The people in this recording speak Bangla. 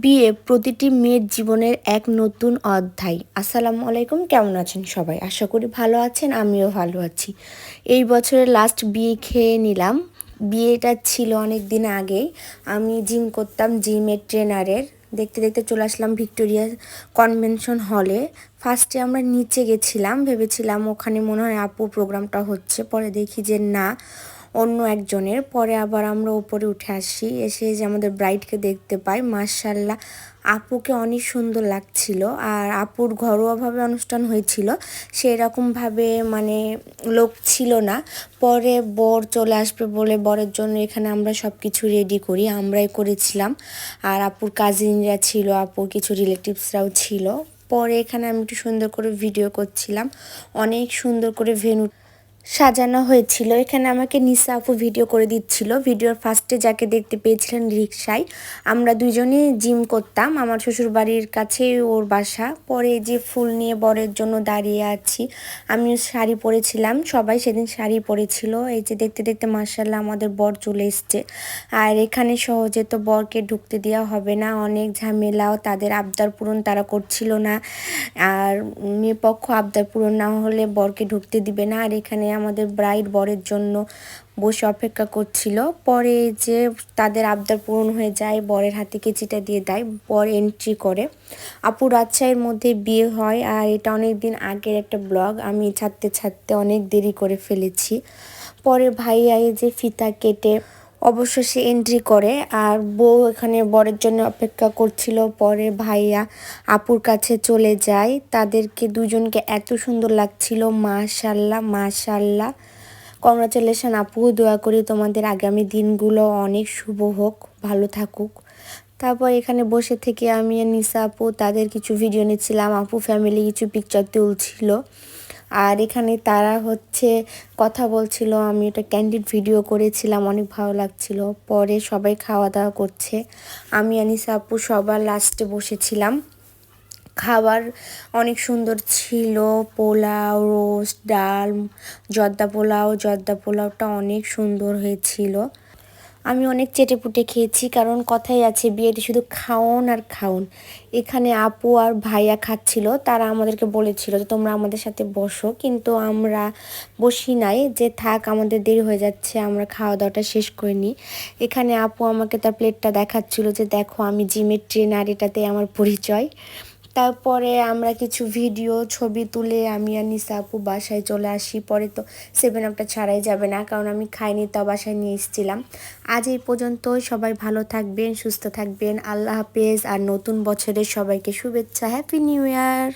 বিয়ে প্রতিটি মেয়ের জীবনের এক নতুন অধ্যায়। আসসালামু আলাইকুম, কেমন আছেন সবাই? আশা করি ভালো আছেন, আমিও ভালো আছি। এই বছরের লাস্ট বিয়ে খেয়ে নিলাম। বিয়েটা ছিল অনেক দিন আগেই। আমি জিম করতাম, জিমের ট্রেনারের। দেখতে দেখতে চলে আসলাম ভিক্টোরিয়া কনভেনশন হলে। ফার্স্টে আমরা নিচে গেছিলাম, ভেবেছিলাম ওখানে মনে হয় আপুর প্রোগ্রামটা হচ্ছে, পরে দেখি যে না, অন্য একজনের। পরে আবার আমরা উপরে উঠে আসি, এসে যে আমাদের ব্রাইডকে দেখতে পাই, মাশাল্লাহ আপুকে অনেক সুন্দর লাগছিল। আর আপুর ঘরোয়াভাবে অনুষ্ঠান হয়েছিল, সেরকমভাবে মানে লোক ছিল না। পরে বর চলে আসবে বলে বরের জন্য এখানে আমরা সব কিছু রেডি করি, আমরাই করেছিলাম। আর আপুর কাজিনরা ছিল, আপুর কিছু রিলেটিভসরাও ছিল। পরে এখানে আমি একটু সুন্দর করে ভিডিও করছিলাম, অনেক সুন্দর করে ভেন্যু সাজানো হয়েছিল। এখানে আমাকে নিসা আপু ভিডিও করে দিচ্ছিল। ভিডিওর ফার্স্টে যাকে দেখতে পেয়েছিলেন রিকশায়, আমরা দুজনেই জিম করতাম, আমার শ্বশুর বাড়ির কাছেই ওর বাসা। পরে যে ফুল নিয়ে বরের জন্য দাঁড়িয়ে আছি, আমিও শাড়ি পরেছিলাম, সবাই সেদিন শাড়ি পরেছিল। এই যে দেখতে দেখতে মার্শাল্লাহ আমাদের বর চলে এসছে। আর এখানে সহজে তো বরকে ঢুকতে দেওয়া হবে না, অনেক ঝামেলাও, তাদের আবদার পূরণ তারা করছিল না। আর মেয়ে পক্ষ আবদার পূরণ না হলে বরকে ঢুকতে দিবে না। আর এখানে আমাদের ব্রাইড বরের জন্য বসে অপেক্ষা করছিল। পরে যে তাদের আবদার পূরণ হয়ে যায়, বরের হাতে কেচিটা দিয়ে দেয়, বর এন্ট্রি করে। আপু রাজশাহীর মধ্যে বিয়ে হয়। আর এটা অনেক দিন আগের একটা ব্লগ, আমি ছাড়তে ছাড়তে অনেক দেরি করে ফেলেছি। পরে ভাইয়া যে ফিতা কেটে অবশ্য সে এন্ট্রি করে, আর বউ এখানে বরের জন্য অপেক্ষা করছিল। পরে ভাইয়া আপুর কাছে চলে যায়, তাদেরকে দুজনকে এত সুন্দর লাগছিল, মাশাল্লাহ মাশাল্লাহ। কংগ্রাচুলেশন আপু, দোয়া করি তোমাদের আগামী দিনগুলো অনেক শুভ হোক, ভালো থাকুক। তারপর এখানে বসে থেকে আমি আর নিসা আপু তাদের কিছু ভিডিও নিচ্ছিলাম, আপু ফ্যামিলি কিছু পিকচার তুলছিল। আর এখানে তারা কথা বলছিল, আমি এটা ক্যান্ডিড ভিডিও করেছিলাম, অনেক ভালো লাগছিল। পরে সবাই খাওয়া দাওয়া করছে, আমি আনিসা আপু সবার লাস্টে বসেছিলাম। খাবার অনেক সুন্দর ছিল, পোলাও, রোস্ট, ডাল, জর্দা পোলাওটা অনেক সুন্দর হয়েছিল। আমি অনেক চেটেপুটে খেয়েছি, কারণ কথাই আছে বিয়েতে শুধু খাওন আর খাওন। এখানে আপু আর ভাইয়া খাচ্ছিল, তারা আমাদেরকে বলেছিল যে তোমরা আমাদের সাথে বসো, কিন্তু আমরা বসি নাই, যে থাক আমাদের দেরি হয়ে যাচ্ছে, আমরা খাওয়া দাওয়াটা শেষ করে নিই। এখানে আপু আমাকে তার প্লেটটা দেখাচ্ছিল যে দেখো আমি জিমের ট্রেনার, এটাতে আমার পরিচয়। তারপরে আমরা কিছু ভিডিও ছবি তুলে আমি আর নিসা আপু বাসায় চলে আসি। পরে তো 7 আপটা ছাড়াই যাবে না, কারণ আমি খাইনি, তাও বাসায় নিয়ে এসেছিলাম। আজ এই পর্যন্তই, সবাই ভালো থাকবেন, সুস্থ থাকবেন, আল্লাহ হাফেজ। আর নতুন বছরের সবাইকে শুভেচ্ছা, হ্যাপি নিউ ইয়ার।